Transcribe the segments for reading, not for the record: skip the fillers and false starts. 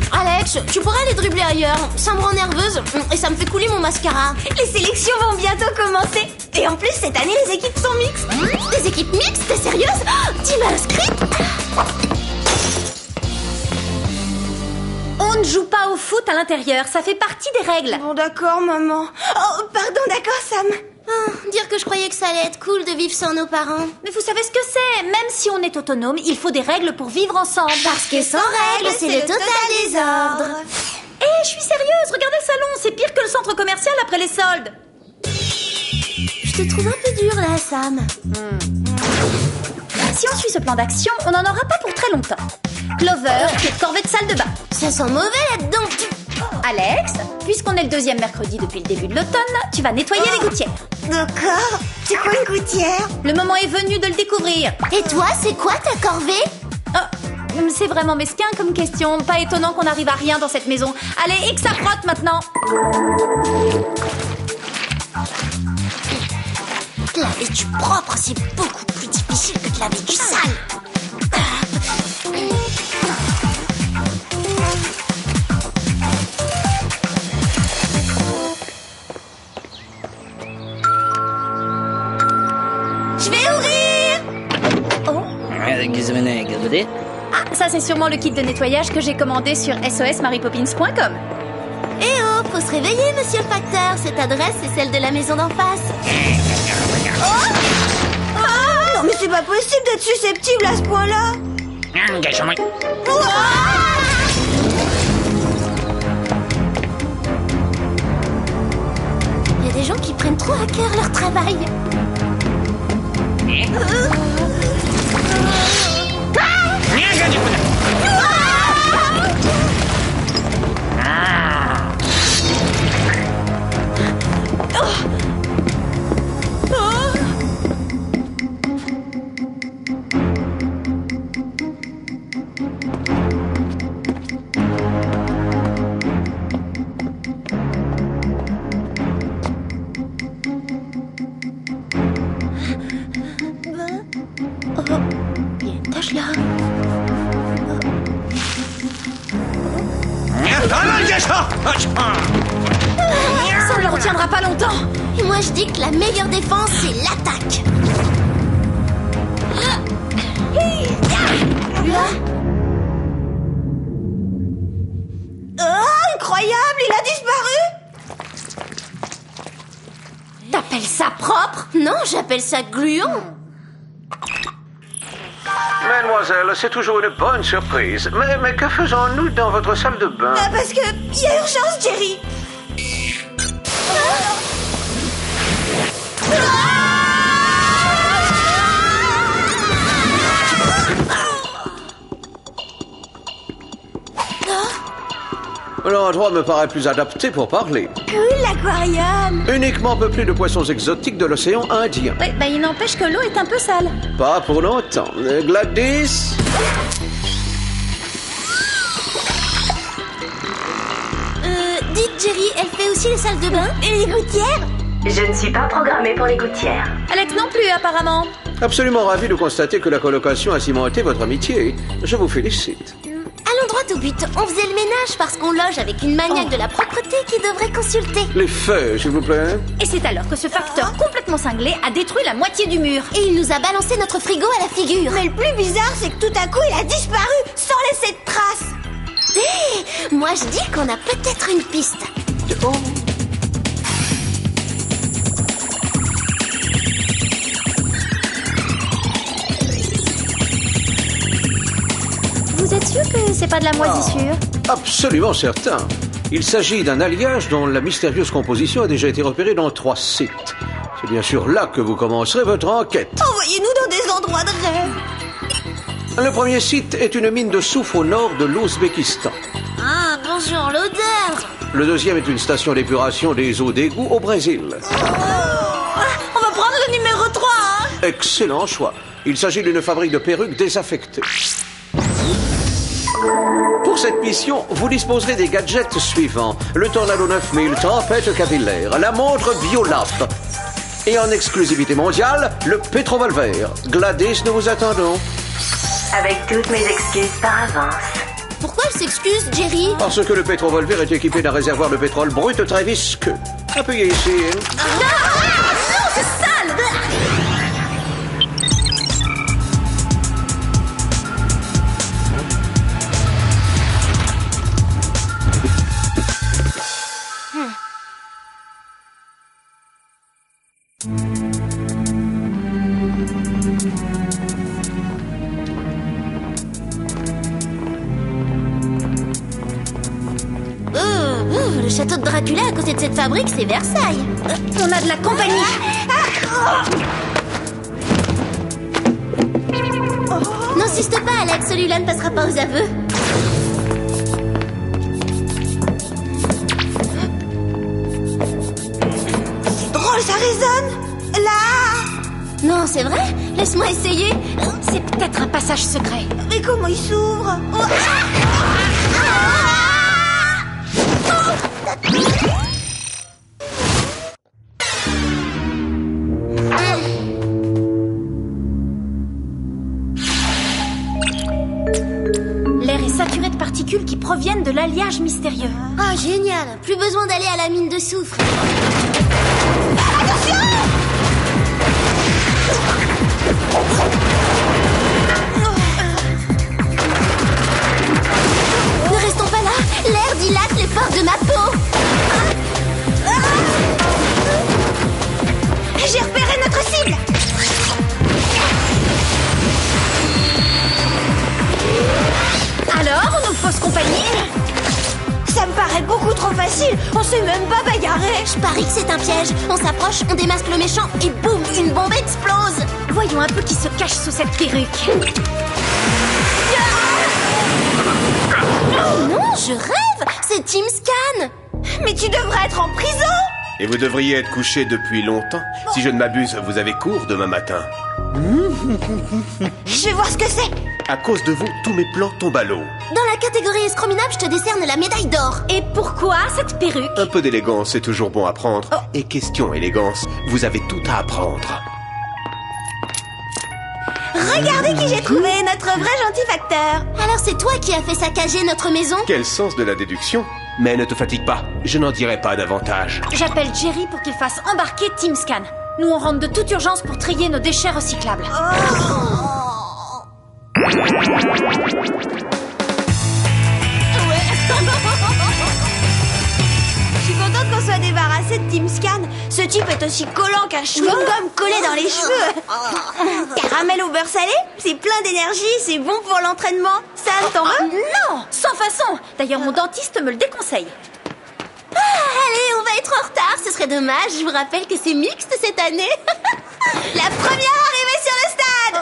Alex, tu pourrais aller dribbler ailleurs. Ça me rend nerveuse et ça me fait couler mon mascara. Les sélections vont bientôt commencer. Et en plus, cette année, les équipes sont mixtes. Des équipes mixtes? T'es sérieuse? 10 000 inscrits? On ne joue pas au foot à l'intérieur, ça fait partie des règles. Bon, d'accord, maman. Oh, pardon, d'accord, Sam. Dire que je croyais que ça allait être cool de vivre sans nos parents. Mais vous savez ce que c'est? Même si on est autonome, il faut des règles pour vivre ensemble. Parce que sans règles, c'est le total désordre. Eh, je suis sérieuse, regardez le salon, c'est pire que le centre commercial après les soldes. Je te trouve un peu dur là, Sam. Si on suit ce plan d'action, on n'en aura pas pour très longtemps. Clover, tu es de corvée de salle de bain. Ça sent mauvais là-dedans. Alex, puisqu'on est le 2e mercredi depuis le début de l'automne, tu vas nettoyer les gouttières. D'accord. C'est quoi une gouttière? Le moment est venu de le découvrir. Et toi, c'est quoi ta corvée? Oh, c'est vraiment mesquin comme question. Pas étonnant qu'on n'arrive à rien dans cette maison. Allez, et que ça frotte maintenant. Laver du propre, c'est beaucoup plus difficile que de laver du sale. Je vais ouvrir. Oh. Ah, ça c'est sûrement le kit de nettoyage que j'ai commandé sur sosmarypoppins.com. Eh oh, faut se réveiller, monsieur le facteur. Cette adresse, c'est celle de la maison d'en face. Non, mais c'est pas possible d'être susceptible à ce point-là. Il y a des gens qui prennent trop à cœur leur travail. Il y a une tache là. Ça ne le retiendra pas longtemps. Et moi, je dis que la meilleure défense, c'est l'attaque. Là. Oh, incroyable, il a disparu. T'appelles ça propre? Non, j'appelle ça gluant. Mademoiselle, c'est toujours une bonne surprise. Mais que faisons-nous dans votre salle de bain? Parce que il y a urgence, Jerry. L'endroit me paraît plus adapté pour parler. Cool, l'aquarium. Uniquement peuplé de poissons exotiques de l'océan Indien. Oui, bah il n'empêche que l'eau est un peu sale. Pas pour longtemps. Gladys? Dites, Jerry, elle fait aussi les salles de bain? Et les gouttières? Je ne suis pas programmée pour les gouttières. Alex non plus, apparemment. Absolument ravi de constater que la colocation a cimenté votre amitié. Je vous félicite. Allons droit au but. On faisait le ménage parce qu'on loge avec une maniaque de la propreté qui devrait consulter. Les faits, s'il vous plaît. Et c'est alors que ce facteur complètement cinglé a détruit la moitié du mur. Et il nous a balancé notre frigo à la figure. Mais le plus bizarre, c'est que tout à coup, il a disparu sans laisser de traces. Hé, moi je dis qu'on a peut-être une piste. Oh. Vous êtes sûr que c'est pas de la moisissure? Absolument certain. Il s'agit d'un alliage dont la mystérieuse composition a déjà été repérée dans 3 sites. C'est bien sûr là que vous commencerez votre enquête. Envoyez-nous dans des endroits de rêve. Le premier site est une mine de soufre au nord de l'Ouzbékistan. Ah, bonjour, l'odeur. Le deuxième est une station d'épuration des eaux d'égout au Brésil. On va prendre le numéro 3. Excellent choix. Il s'agit d'une fabrique de perruques désaffectées. Pour cette mission, vous disposerez des gadgets suivants. Le Tornado 9000, tempête capillaire, la montre Biolab. Et en exclusivité mondiale, le Petrovolver. Gladys, nous vous attendons. Avec toutes mes excuses par avance. Pourquoi elle s'excuse, Jerry? Parce que le Petrovolver est équipé d'un réservoir de pétrole brut très visqueux. Appuyez ici. Non, c'est sale! Le château de Dracula à côté de cette fabrique, c'est Versailles. On a de la compagnie. N'insiste pas, Alex, celui-là ne passera pas aux aveux. C'est drôle, ça résonne. Là. Non, c'est vrai? Laisse-moi essayer. C'est peut-être un passage secret. Mais comment il s'ouvre? L'air est saturé de particules qui proviennent de l'alliage mystérieux. Ah, génial. Plus besoin d'aller à la mine de soufre. Ne restons pas là. L'air dilate les pores de ma peau. J'ai repéré notre cible. Alors, on nous fausse compagnie? Ça me paraît beaucoup trop facile. On sait même pas bagarrer. Je parie que c'est un piège. On s'approche, on démasque le méchant et boum, une bombe explose. Voyons un peu qui se cache sous cette perruque. Non, je rêve. C'est Tim Scan. Mais tu devrais être en prison. Et vous devriez être couché depuis longtemps. Si je ne m'abuse, vous avez cours demain matin. Je vais voir ce que c'est. À cause de vous, tous mes plans tombent à l'eau. Dans la catégorie escrominable, je te décerne la médaille d'or. Et pourquoi cette perruque? Un peu d'élégance, c'est toujours bon à prendre. Et question élégance, vous avez tout à apprendre. Regardez qui j'ai trouvé, notre vrai gentil facteur. Alors c'est toi qui as fait saccager notre maison? Quel sens de la déduction? Mais ne te fatigue pas, je n'en dirai pas davantage. J'appelle Jerry pour qu'il fasse embarquer Tim Scan. Nous, on rentre de toute urgence pour trier nos déchets recyclables. Je suis contente qu'on soit débarrassé de Tim Scan. Ce type est aussi collant qu'un chewing-gum collé dans les cheveux. Caramel au beurre salé, c'est plein d'énergie, c'est bon pour l'entraînement. Sam, t'en veux? Non, sans façon. D'ailleurs, mon dentiste me le déconseille. Allez, on va être en retard, ce serait dommage. Je vous rappelle que c'est mixte cette année. La première arrivée sur le stade.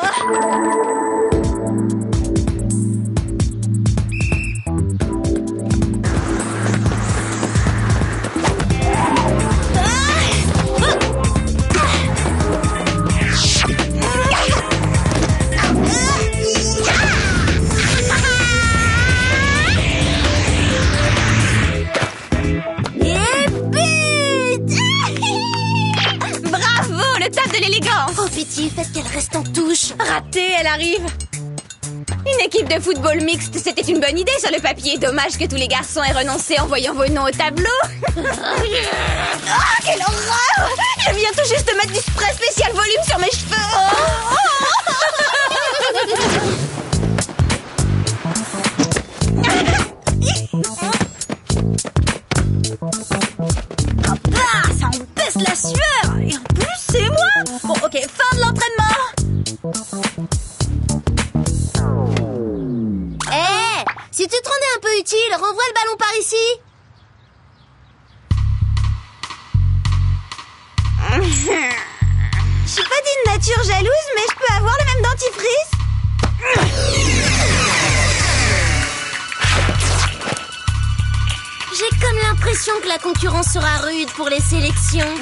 Oh pitié, faites qu'elle reste en touche. Raté, elle arrive. Une équipe de football mixte, c'était une bonne idée sur le papier. Dommage que tous les garçons aient renoncé en voyant vos noms au tableau. Ah, quelle horreur! Je viens tout juste de mettre du spray spécial volume sur mes cheveux. Ça empêche la sueur. Et en plus, c'est moi. Bon, ok, fin de l'entraînement. Si tu te rendais un peu utile, renvoie le ballon par ici. Je suis pas d'une nature jalouse, mais je peux avoir le même dentifrice. J'ai comme l'impression que la concurrence sera rude pour les sélections.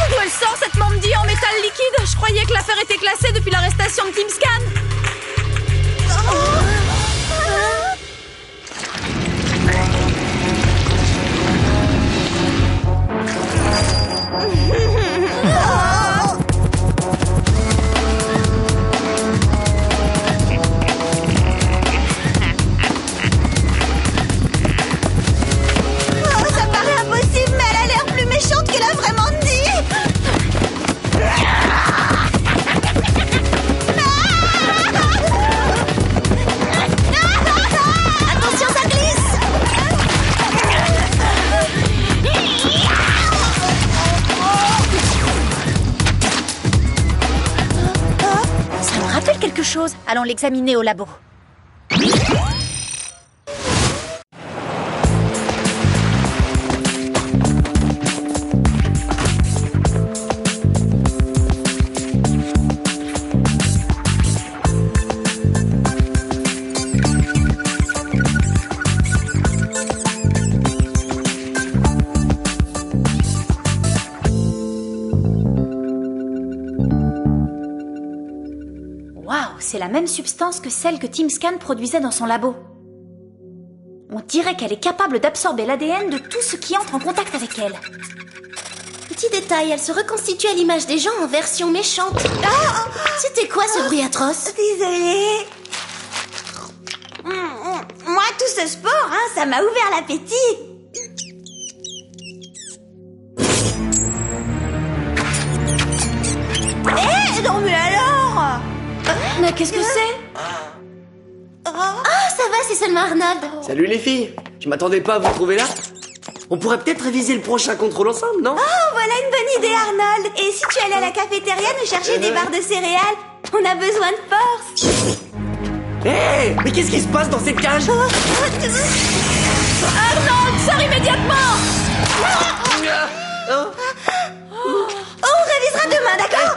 D'où elle sort cette Mandy en métal liquide? Je croyais que l'affaire était classée depuis l'arrestation de Team Scan. Ça paraît impossible, mais elle a l'air plus méchante que la vraie Mandy. Attention, ça glisse! Ça me rappelle quelque chose. Allons l'examiner au labo. C'est la même substance que celle que Team Scan produisait dans son labo. On dirait qu'elle est capable d'absorber l'ADN de tout ce qui entre en contact avec elle. Petit détail, elle se reconstitue à l'image des gens en version méchante. C'était quoi ce bruit atroce? Désolée. Moi, tout ce sport, ça m'a ouvert l'appétit. Non mais alors? Mais qu'est-ce que c'est? Ah, ça va, c'est seulement Arnold. Salut les filles, je m'attendais pas à vous trouver là. On pourrait peut-être réviser le prochain contrôle ensemble, non? Oh, voilà une bonne idée, Arnold. Et si tu allais à la cafétéria nous chercher des barres de céréales? On a besoin de force. Hé, mais qu'est-ce qui se passe dans cette cage? Arnold, sors immédiatement! On révisera demain, d'accord?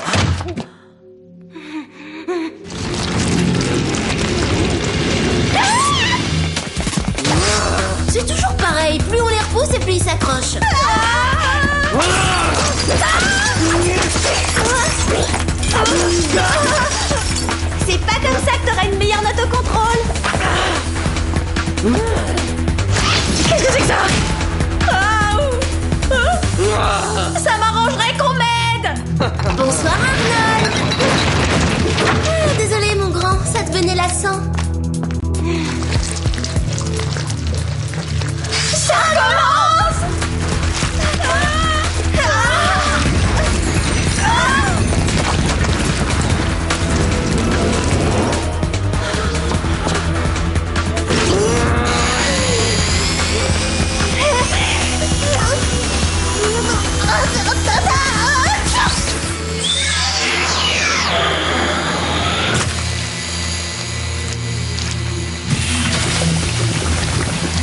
C'est toujours pareil, plus on les repousse et plus ils s'accrochent. C'est pas comme ça que t'auras une meilleure note au contrôle. Qu'est-ce que c'est que ça? Ça m'arrangerait qu'on m'aide! Bonsoir Arnold. Désolé mon grand, ça devenait lassant. Ça commence!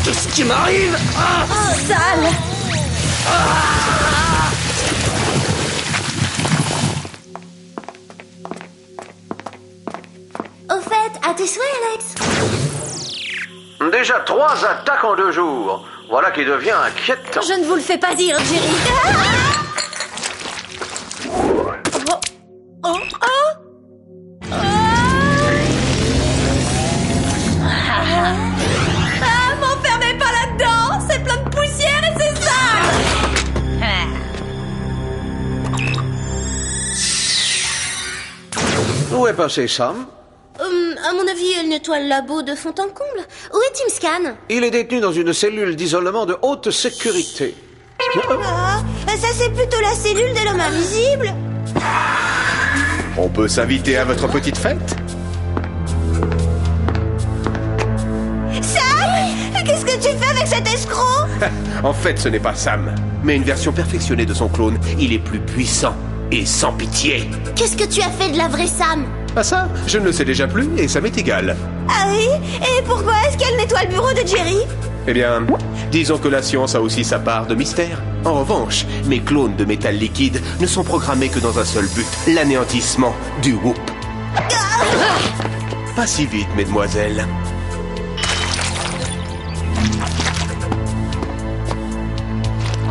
Qu'est-ce qui m'arrive? Oh, sale! Au fait, à tes souhaits, Alex. Déjà 3 attaques en 2 jours. Voilà qui devient inquiétant. Je ne vous le fais pas dire, Jerry. M'enfermez pas là-dedans! C'est plein de poussière et c'est sale! Où est passé Sam? À mon avis, elle nettoie le labo de fond en comble. Où est Team Scan? Il est détenu dans une cellule d'isolement de haute sécurité. Ça c'est plutôt la cellule de l'homme invisible. On peut s'inviter à votre petite fête? Sam, qu'est-ce que tu fais avec cet escroc? En fait, ce n'est pas Sam, mais une version perfectionnée de son clone. Il est plus puissant et sans pitié. Qu'est-ce que tu as fait de la vraie Sam? Ah ça, je ne le sais déjà plus et ça m'est égal. Ah oui? Et pourquoi est-ce qu'elle nettoie le bureau de Jerry? Eh bien, Disons que la science a aussi sa part de mystère. En revanche, mes clones de métal liquide ne sont programmés que dans un seul but, l'anéantissement du Whoop. Pas si vite, mesdemoiselles.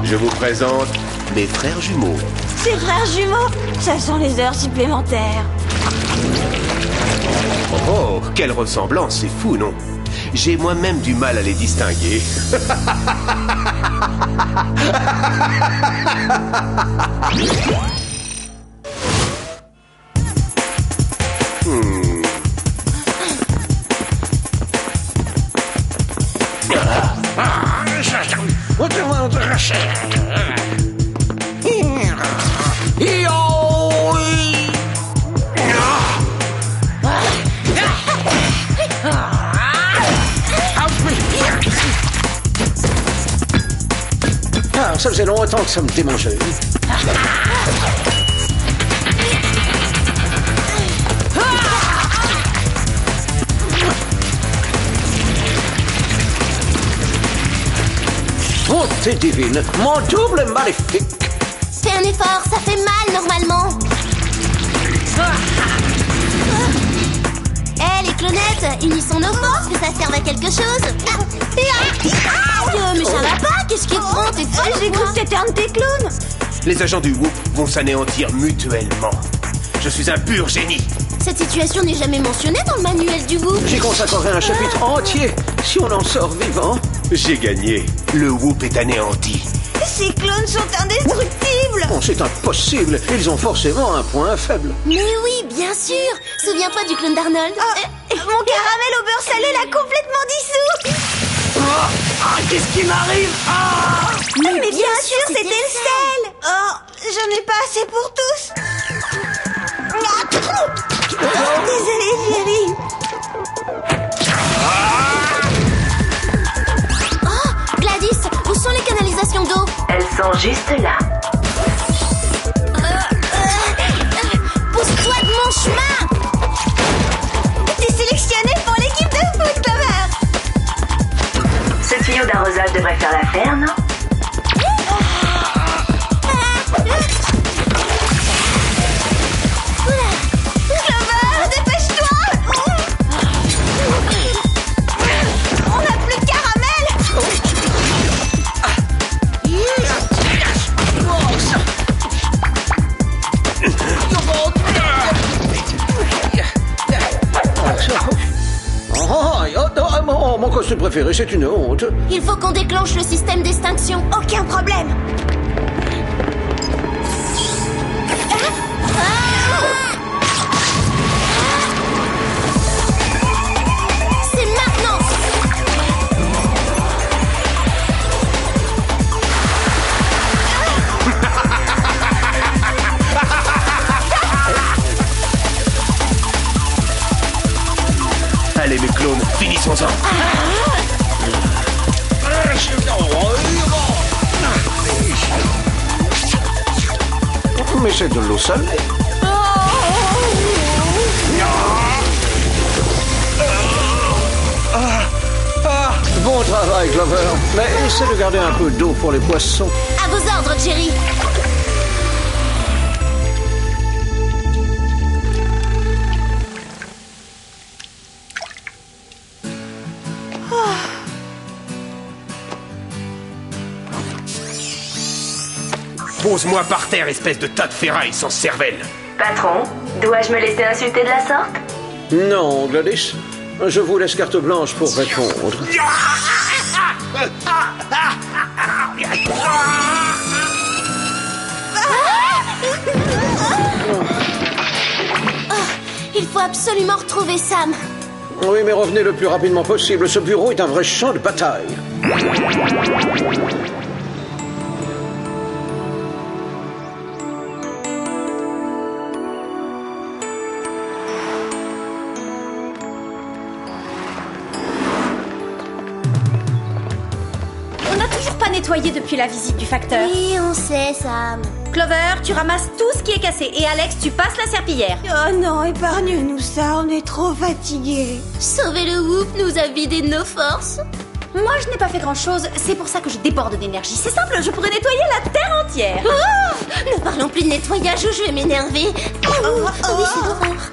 Je vous présente mes frères jumeaux. Ses frères jumeaux, ça sent les heures supplémentaires. Oh, quelle ressemblance, c'est fou, non? J'ai moi-même du mal à les distinguer. Ça faisait longtemps que ça me démangeait. Bonté divine, mon double est maléfique. Fais un effort, ça fait mal normalement. Les clonettes, unissons nos forces, que ça serve à quelque chose. Mais ça va pas, qu'est-ce qui te prend? T'es folle? J'ai cru que t'étais un de tes clones. Les agents du Whoop vont s'anéantir mutuellement. Je suis un pur génie. Cette situation n'est jamais mentionnée dans le manuel du Whoop. J'y consacrerai un chapitre entier si on en sort vivant. J'ai gagné. Le Whoop est anéanti. Ces clones sont indestructibles. Bon, c'est impossible. Ils ont forcément un point faible. Mais oui, bien sûr. Souviens-toi du clone d'Arnold. Mon caramel au beurre salé l'a complètement dissous. Qu'est-ce qui m'arrive? Mais bien sûr, c'était le sel. Oh, j'en ai pas assez pour tous. Désolée, chérie. Oh, Gladys, où sont les canalisations d'eau? Elles sont juste là. Pousse-toi de mon chemin. T'es sélectionné pour l'équipe de foot, Clover. Ce tuyau d'arrosage devrait faire l'affaire, non? Clover, dépêche-toi. On n'a plus de caramel. Mon costume préféré, c'est une honte. Il faut qu'on déclenche le système d'extinction. Aucun problème. C'est maintenant. Allez, mes clones, finissons-en. Mais c'est de l'eau salée. Bon travail, Clover. Mais essaie de garder un peu d'eau pour les poissons. À vos ordres, Jerry. Pose-moi par terre, espèce de tas de ferraille sans cervelle. Patron, dois-je me laisser insulter de la sorte? Non, Gladys. Je vous laisse carte blanche pour répondre. Il faut absolument retrouver Sam. Oui, mais revenez le plus rapidement possible. Ce bureau est un vrai champ de bataille. On n'a toujours pas nettoyé depuis la visite du facteur. Oui, on sait, Sam. Clover, tu ramasses tout ce qui est cassé. Et Alex, tu passes la serpillière. Oh non, épargne-nous ça, on est trop fatigués. Sauver le Whoop nous a vidé de nos forces. Moi, je n'ai pas fait grand-chose. C'est pour ça que je déborde d'énergie. C'est simple, je pourrais nettoyer la Terre entière. Oh, ne parlons plus de nettoyage ou je vais m'énerver. Oui, c'est l'horreur.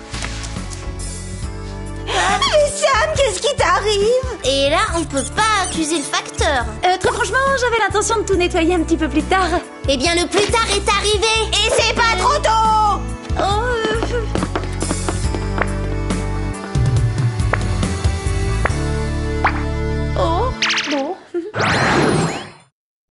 Mais Sam, qu'est-ce qui t'arrive? Et là, on peut pas accuser le facteur. Très franchement, j'avais l'intention de tout nettoyer un petit peu plus tard. Eh bien, le plus tard est arrivé. Et c'est pas trop tôt! Oh,